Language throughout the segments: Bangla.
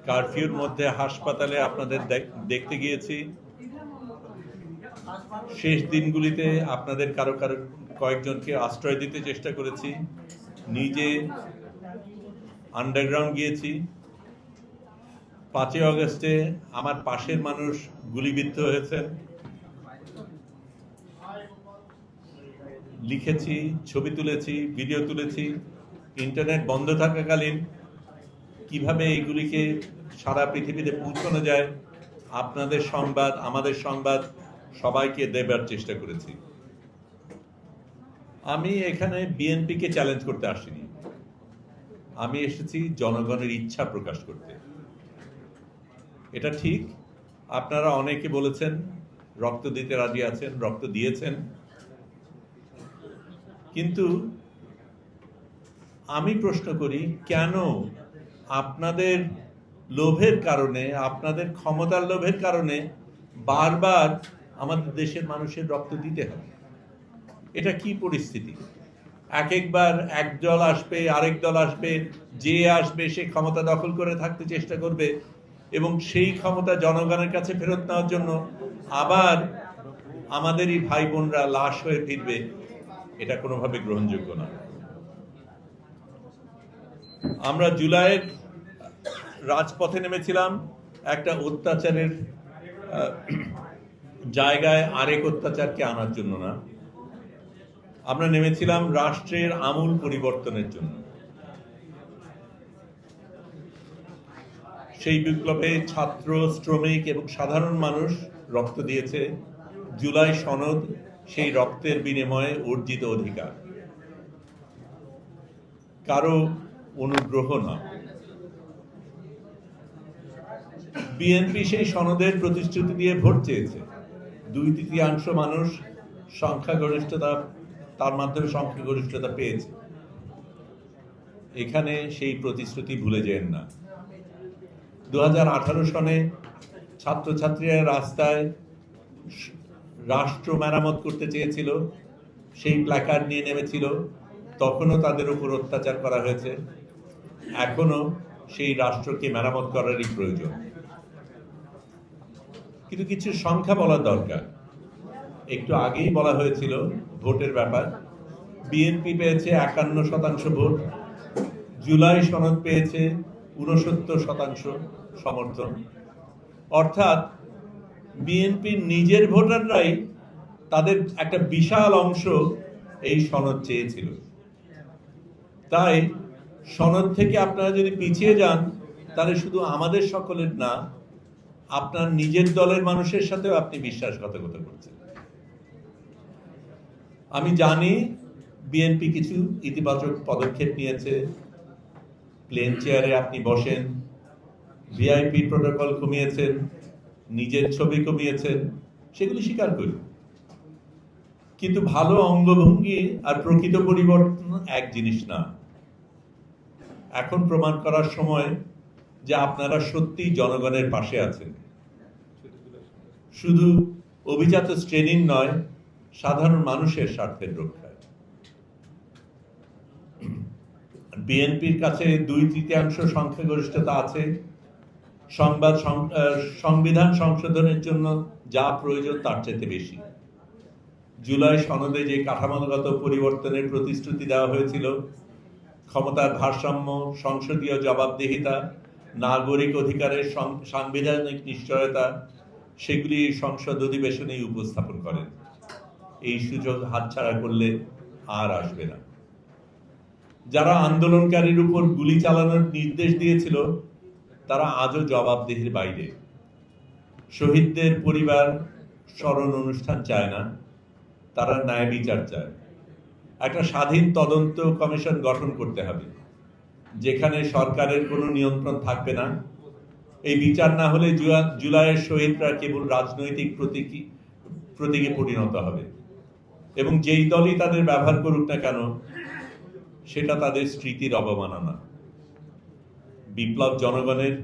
কারফিউর মধ্যে হাসপাতালে আপনাদের দেখতে গিয়েছি। শেষ দিনগুলিতে আপনাদের কারো কয়েকজনকে আশ্রয় দিতে চেষ্টা করেছি। নিজে আন্ডারগ্রাউন্ড গিয়েছি। 5ই অগস্টে আমার পাশের মানুষ গুলিবিদ্ধ হয়েছেন। লিখেছি, ছবি তুলেছি, ভিডিও তুলেছি। ইন্টারনেট বন্ধ থাকাকালীন কিভাবে এগুলিকে সারা পৃথিবীতে পৌঁছানো যায়, আপনাদের সংবাদ, আমাদের সংবাদ সবাইকে দেবার চেষ্টা করেছি। আমি এখানে বিএনপিকে চ্যালেঞ্জ করতে আসিনি। আমি এসেছি জনগণের ইচ্ছা প্রকাশ করতে। এটা ঠিক, আপনারা অনেকে বলেছেন রক্ত দিতে রাজি আছেন, রক্ত দিয়েছেন, কিন্তু আমি প্রশ্ন করি, কেন আপনাদের লোভের কারণে, আপনাদের ক্ষমতার লোভের কারণে বারবার আমাদের দেশের মানুষের রক্ত দিতে হবে? এটা কি পরিস্থিতি? একবার এক দল আসবে, আরেক দল আসবে, যে আসবে সে ক্ষমতা দখল করে থাকতে চেষ্টা করবে এবং সেই ক্ষমতা জনগণের কাছে ফেরত নেওয়ার জন্য আবার আমাদেরই ভাই বোনরা লাশ হয়ে ফিরবে। এটা কোনোভাবে গ্রহণযোগ্য না। আমরা জুলাইয়ের রাজপথে নেমেছিলাম একটা অত্যাচারের জায়গায় আরেক অত্যাচারকে আনার জন্য না, আমরা নেমেছিলাম রাষ্ট্রের আমূল পরিবর্তনের জন্য। সেই বিপ্লবে ছাত্র, শ্রমিক এবং সাধারণ মানুষ রক্ত দিয়েছে। জুলাই সনদ সেই রক্তের বিনিময়ে অর্জিত অধিকার, কারো অনুগ্রহ না। বিএনপি সেই সনদের প্রতিশ্রুতি দিয়ে ভোট চেয়েছে। 2/3 মানুষ সংখ্যাগরিষ্ঠতা, তার মাধ্যমে সংখ্যাগরিষ্ঠতা পেয়েছে। এখানে সেই প্রতিশ্রুতি ভুলে যেন না। 2018 সনে ছাত্রছাত্রীরা রাস্তায় রাষ্ট্র মেরামত করতে চেয়েছিল, সেই প্ল্যাকার্ড নিয়ে নেমেছিল। তখনও তাদের উপর অত্যাচার করা হয়েছে। এখনো সেই রাষ্ট্রকে মেরামত করারই প্রয়োজন। কিন্তু কিছু সংখ্যা বলা দরকার। একটু আগেই বলা হয়েছিল ভোটের ব্যাপার। বিএনপি পেয়েছে 51% ভোট, জুলাই সনদ পেয়েছে 69% সমর্থন। অর্থাৎ বিএনপির নিজের ভোটাররাই তাদের একটা বিশাল অংশ এই সনদ চেয়েছিল। তাই সনদ থেকে আপনারা যদি পিছিয়ে যান, তাহলে শুধু আমাদের সকলের না, আপনার নিজের দলের মানুষের সাথেও আপনি বিশ্বাসঘাতকতা করছেন। আমি জানি বিএনপি কিছু ইতিবাচক পদক্ষেপ নিয়েছে। প্লেন চেয়ারে আপনি বসেন, ভিআইপি প্রোটোকল কমিয়েছেন, নিজের ছবি কমিয়েছেন, সেগুলি স্বীকার করি। কিন্তু ভালো অঙ্গভঙ্গি আর প্রকৃত পরিবর্তন এক জিনিস না। এখন প্রমাণ করার সময় যে আপনারা সত্যি জনগণের পাশে আছেন, শুধু অভিজাত শ্রেণীর নয়, সাধারণ মানুষের স্বার্থের রক্ষায়। বিএনপির কাছে 2/3 সংখ্যাগরিষ্ঠতা আছে। সংবিধান সংশোধনের জন্য যা প্রয়োজন তার চেয়ে বেশি। জুলাই সনদে যে কাঠামোগত পরিবর্তনের প্রতিশ্রুতি দেওয়া হয়েছিল, ক্ষমতার ভারসাম্য, সংসদীয় জবাবদিহিতা, নাগরিক অধিকারের সাংবিধানিক নিশ্চয়তা, সেগুলি সংসদ অধিবেশনেই উপস্থাপন করেন। এই সুযোগ হাতছাড়া করলে আর আসবে না। যারা আন্দোলনকারীর উপর গুলি চালানোর নির্দেশ দিয়েছিল, তারা আজও জবাবদিহির বাইরে। শহীদদের পরিবার স্মরণ অনুষ্ঠান চায় না, তারা ন্যায় বিচার চায়। একটা স্বাধীন তদন্ত কমিশন গঠন করতে হবে, যেখানে সরকারের কোনো নিয়ন্ত্রণ থাকবে না। এই বিচার না হলে জুলাইয়ের শহীদরা কেবল রাজনৈতিক প্রতীকে পরিণত হবে এবং যেই দলই তাদের ব্যবহার করুক না কেন, সেটা তাদের স্মৃতির অবমাননা। বিপ্লব জনগণের,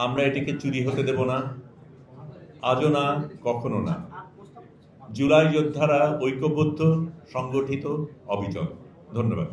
আমরা এটিকে চুরি হতে দেব না, আজও না, কখনো না। জুলাই যোদ্ধারা ঐক্যবদ্ধ, সংগঠিত, অবিচল। ধন্যবাদ।